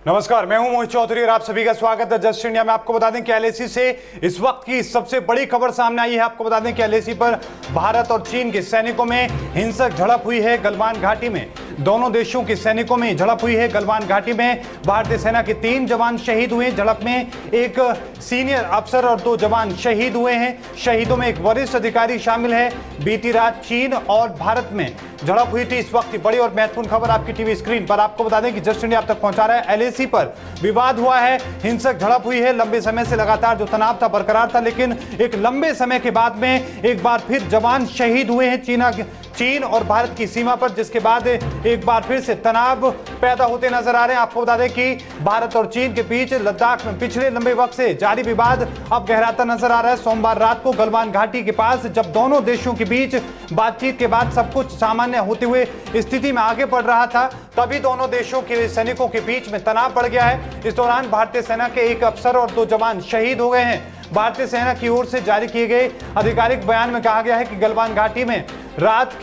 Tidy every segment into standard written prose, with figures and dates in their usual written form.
नमस्कार, मैं हूं मोहित चौधरी और आप सभी का स्वागत है जस्ट इंडिया में। आपको बता दें कि एलएसी से इस वक्त की सबसे बड़ी खबर सामने आई है। आपको बता दें कि एलएसी पर भारत और चीन के सैनिकों में हिंसक झड़प हुई है गलवान घाटी में। दोनों देशों के सैनिकों में झड़प हुई है गलवान घाटी में। भारतीय सेना के 3 जवान शहीद हुए। झड़प में एक सीनियर अफसर और 2 जवान शहीद हुए हैं। शहीदों में एक वरिष्ठ अधिकारी शामिल है। बीती रात चीन और भारत में झड़प हुई थी। इस वक्त की बड़ी और महत्वपूर्ण खबर आपकी टीवी स्क्रीन पर। आपको बता दें कि जस्ट इंडिया आप तक पहुंचा रहा है। एलएसी पर विवाद हुआ है, हिंसक झड़प हुई है। लंबे समय से लगातार जो तनाव था बरकरार था, लेकिन एक लंबे समय के बाद में एक बार फिर जवान शहीद हुए हैं चीन और भारत की सीमा पर, जिसके बाद एक बार फिर से तनाव पैदा होते नजर आ रहे हैं। आपको बता दें कि भारत और चीन के बीच लद्दाख में पिछले लंबे वक्त से जारी विवाद अब गहराता नजर आ रहा है। सोमवार रात को गलवान घाटी के पास जब दोनों देशों के बीच बातचीत के बाद सब कुछ सामान्य होते हुए स्थिति में आगे बढ़ रहा था, तभी दोनों देशों के सैनिकों के बीच में तनाव बढ़ गया है। इस दौरान भारतीय सेना के एक अफसर और 2 जवान शहीद हो गए हैं। भारतीय सेना की ओर से जारी किए गए आधिकारिक बयान में कहा गया है कि गलवान घाटी में रात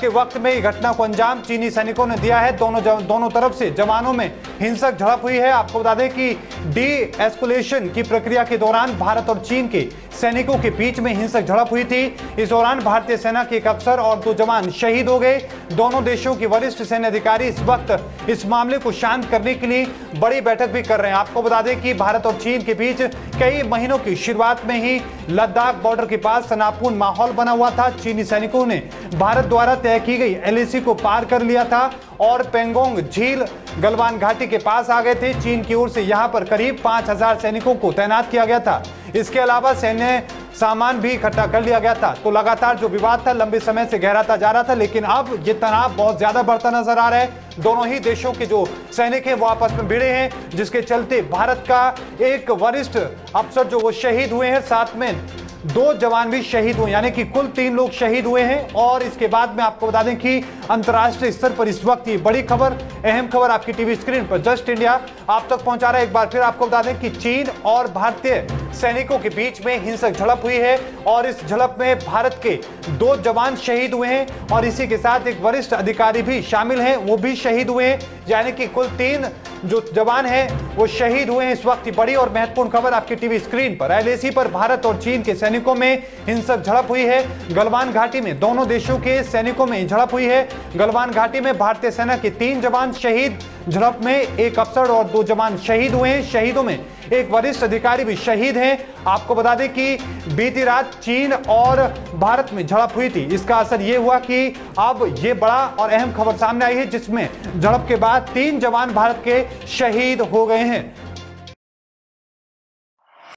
के वक्त में घटना को अंजाम चीनी सैनिकों ने दिया है। दोनों तरफ से जवानों में हिंसक झड़प हुई है। आपको बता दें कि डी एस्कुलेशन की प्रक्रिया के दौरान भारत और चीन के सैनिकों के बीच में हिंसक झड़प हुई थी। इस दौरान भारतीय सेना के एक अफसर और 2 जवान शहीद हो गए। दोनों देशों के वरिष्ठ सैन्य अधिकारी इस वक्त इस मामले को शांत करने के लिए बड़ी बैठक भी कर रहे हैं। आपको बता दें कि भारत और चीन के बीच कई महीनों की शुरुआत में ही लद्दाख बॉर्डर के पास तनावपूर्ण माहौल बना हुआ था। चीनी सैनिकों ने भारत द्वारा तय की गई एलएसी को पार कर लिया था और पेंगोंग झील गलवान घाटी के पास आ गए थे। चीन की ओर से यहां पर करीब 5000 सैनिकों को तैनात किया गया था। इसके अलावा सैन्य सामान भी इकट्ठा कर लिया गया था। तो लगातार जो विवाद था लंबे समय से गहराता जा रहा था, लेकिन अब ये तनाव बहुत ज्यादा बढ़ता नजर आ रहा है। दोनों ही देशों के जो सैनिक हैं वो आपस में भिड़े हैं, जिसके चलते भारत का एक वरिष्ठ अफसर जो वो शहीद हुए हैं, साथ में 2 जवान भी शहीद हुए, यानी कि कुल 3 लोग शहीद हुए हैं। और इसके बाद में आपको बता दें कि अंतर्राष्ट्रीय स्तर पर इस वक्त ये बड़ी खबर, अहम खबर आपकी टीवी स्क्रीन पर जस्ट इंडिया आप तक पहुंचा रहा है। एक बार फिर आपको बता दें कि चीन और भारतीय सैनिकों के बीच में हिंसक झड़प हुई है और इस झड़प में भारत के 2 जवान शहीद हुए हैं और इसी के साथ एक वरिष्ठ अधिकारी भी शामिल हैं, वो भी शहीद हुए हैं, यानी कि कुल 3 जो जवान हैं वो शहीद हुए हैं। इस वक्त की बड़ी और महत्वपूर्ण खबर आपकी टीवी स्क्रीन पर। एलएसी पर भारत और चीन के सैनिकों में हिंसक झड़प हुई है गलवान घाटी में। दोनों देशों के सैनिकों में झड़प हुई है गलवान घाटी में। भारतीय सेना के 3 जवान शहीद, झड़प में एक अफसर और 2 जवान शहीद हुए हैं। शहीदों में एक वरिष्ठ अधिकारी भी शहीद हैं। आपको बता दें कि बीती रात चीन और भारत में झड़प हुई थी। इसका असर यह हुआ कि अब यह बड़ा और अहम खबर सामने आई है, जिसमें झड़प के बाद 3 जवान भारत के शहीद हो गए हैं।